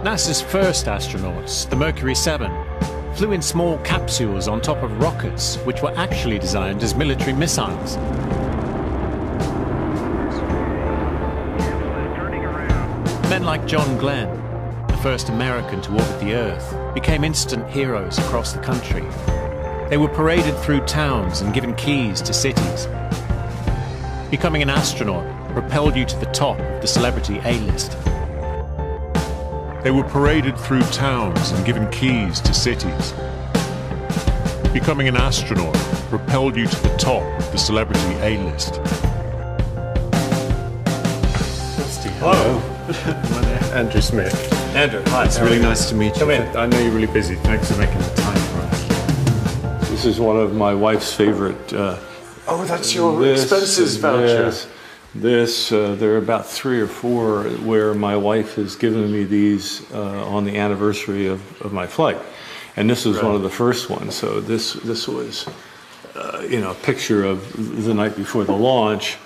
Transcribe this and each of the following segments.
NASA's first astronauts, the Mercury 7, flew in small capsules on top of rockets, which were actually designed as military missiles. Men like John Glenn, the first American to orbit the Earth, became instant heroes across the country. They were paraded through towns and given keys to cities. Becoming an astronaut propelled you to the top of the celebrity A-list. They were paraded through towns and given keys to cities. Becoming an astronaut propelled you to the top of the celebrity A-list. Rusty, hello. Andrew Smith. Andrew, hi. It's really nice to meet you. Come in. I know you're really busy. Thanks for making the time for us. This is one of my wife's favorite. Oh, that's your expenses voucher. There are about 3 or 4 where my wife has given me these on the anniversary of my flight, and this was one of the first ones. So this was, a picture of the night before the launch,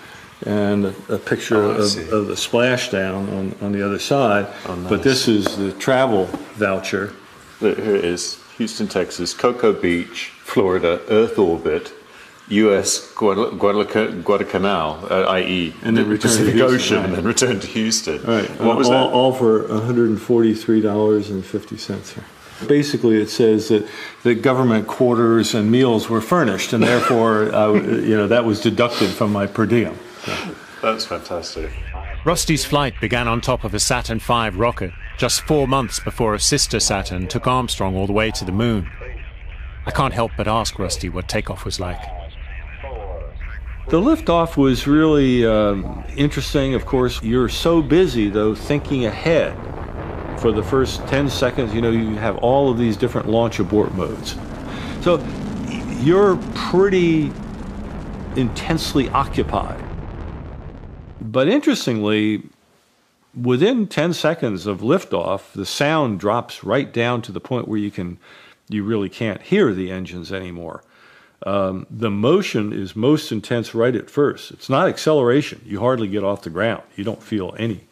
and a picture of the splashdown on the other side. Oh, nice. But this is the travel voucher. Here it is: Houston, Texas, Cocoa Beach, Florida, Earth orbit. U.S. Guadalcanal, i.e. and then Pacific Ocean, and then return to Houston. Right. What was that? All for $143.50. Basically, it says that the government quarters and meals were furnished, and therefore, that was deducted from my per diem. That's fantastic. Rusty's flight began on top of a Saturn V rocket just 4 months before a sister Saturn took Armstrong all the way to the moon. I can't help but ask Rusty what takeoff was like. The liftoff was really interesting. Of course, you're so busy, though, thinking ahead. For the first 10 seconds, you have all of these different launch abort modes. So you're pretty intensely occupied. But interestingly, within 10 seconds of liftoff, the sound drops right down to the point where you really can't hear the engines anymore. The motion is most intense right at first. It's not acceleration. You hardly get off the ground. You don't feel any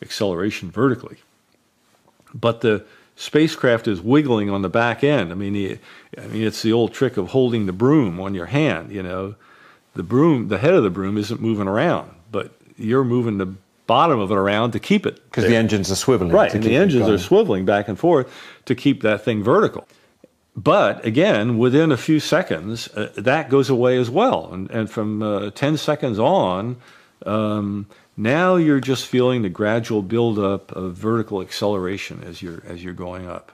acceleration vertically. But the spacecraft is wiggling on the back end. I mean, it's the old trick of holding the broom on your hand. The head of the broom isn't moving around, but you're moving the bottom of it around to keep it. Because the engines are swiveling. Right, and the engines are swiveling back and forth to keep that thing vertical. But again, within a few seconds, that goes away as well. And from 10 seconds on, now you're just feeling the gradual buildup of vertical acceleration as you're going up.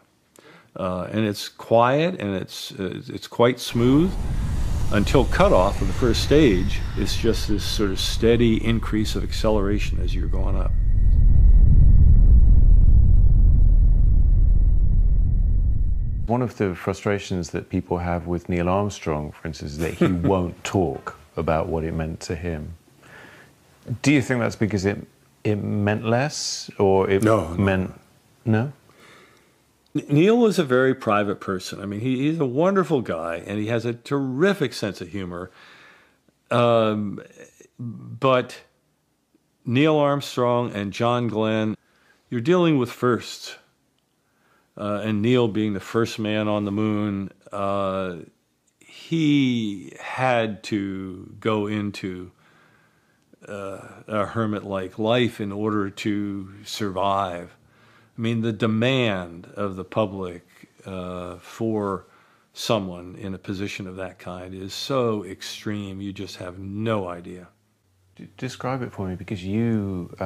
And it's quiet and it's quite smooth until cutoff of the first stage. It's just this sort of steady increase of acceleration as you're going up. One of the frustrations that people have with Neil Armstrong, for instance, is that he won't talk about what it meant to him. Do you think that's because it meant less, or it meant... No? Neil was a very private person. I mean, he's a wonderful guy, and he has a terrific sense of humor. But Neil Armstrong and John Glenn, you're dealing with firsts. And Neil being the first man on the moon, he had to go into a hermit-like life in order to survive. I mean, the demand of the public for someone in a position of that kind is so extreme, you just have no idea. Describe it for me, because you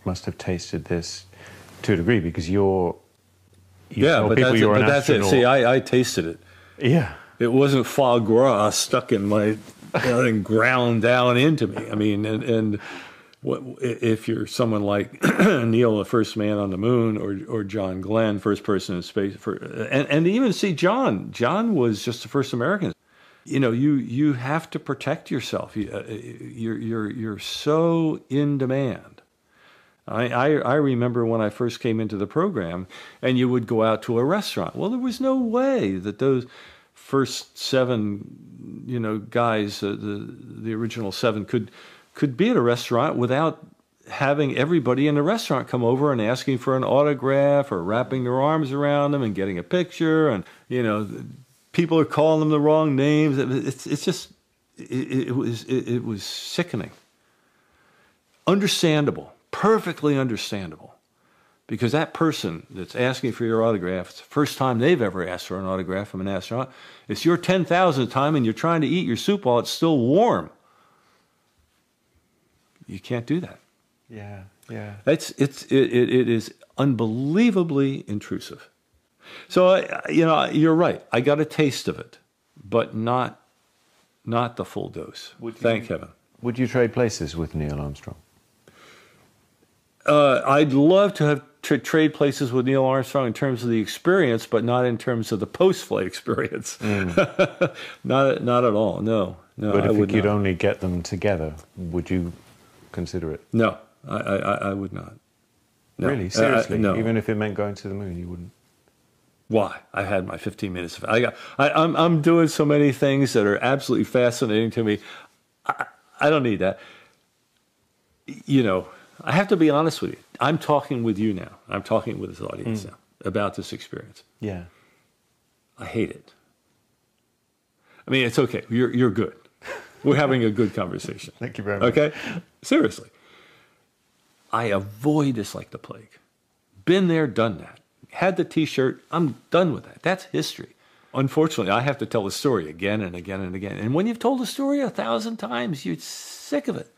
must have tasted this to a degree, because but that's it. See, I tasted it. Yeah. It wasn't foie gras stuck in my and ground down into me. I mean, and if you're someone like Neil, the first man on the moon, or John Glenn, first person in space, and even see John was just the first American. You have to protect yourself. You're so in demand. I remember when I first came into the program, and you would go out to a restaurant. Well, there was no way that those first 7, guys, the original 7, could be at a restaurant without having everybody in the restaurant come over and asking for an autograph or wrapping their arms around them and getting a picture, and people are calling them the wrong names. It was sickening. Understandable, perfectly understandable, because that person that's asking for your autograph, it's the first time they've ever asked for an autograph from an astronaut. It's your 10,000th time, and you're trying to eat your soup while it's still warm. You can't do that. Yeah, yeah. It is unbelievably intrusive. So you're right. I got a taste of it, but not the full dose. Thank heaven. Would you trade places with Neil Armstrong? I'd love to have trade places with Neil Armstrong in terms of the experience, but not in terms of the post-flight experience. Not at all. No. But if you could only get them together, would you consider it? No, I would not. No. Really? Seriously? No. Even if it meant going to the moon, you wouldn't? Why? I had my 15 minutes. I'm doing so many things that are absolutely fascinating to me. I don't need that. I have to be honest with you. I'm talking with you now. I'm talking with this audience now about this experience. Yeah. I hate it. I mean, it's okay. You're good. We're having a good conversation. Thank you very much. Okay? Seriously. I avoid this like the plague. Been there, done that. Had the T-shirt. I'm done with that. That's history. Unfortunately, I have to tell the story again and again and again. And when you've told the story 1,000 times, you're sick of it.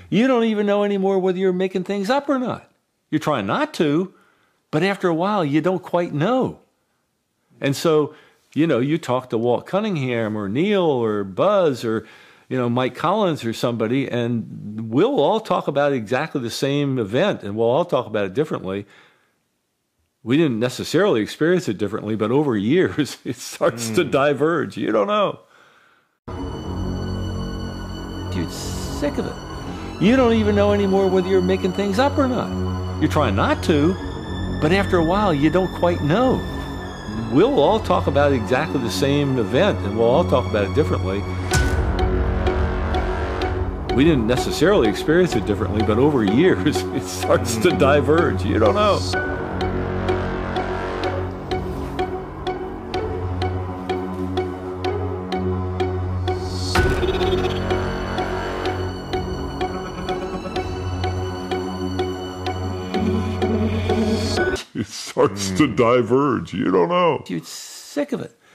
You don't even know anymore whether you're making things up or not. You're trying not to, but after a while, you don't quite know. And so, you talk to Walt Cunningham or Neil or Buzz or, Mike Collins or somebody, and we'll all talk about exactly the same event, and we'll all talk about it differently. We didn't necessarily experience it differently, but over years, it starts to diverge. You don't know. You're sick of it. You don't even know anymore whether you're making things up or not. You're trying not to, but after a while, you don't quite know. We'll all talk about exactly the same event, and we'll all talk about it differently. We didn't necessarily experience it differently, but over years, it starts to diverge. You don't know. It starts to diverge. You don't know. You're sick of it.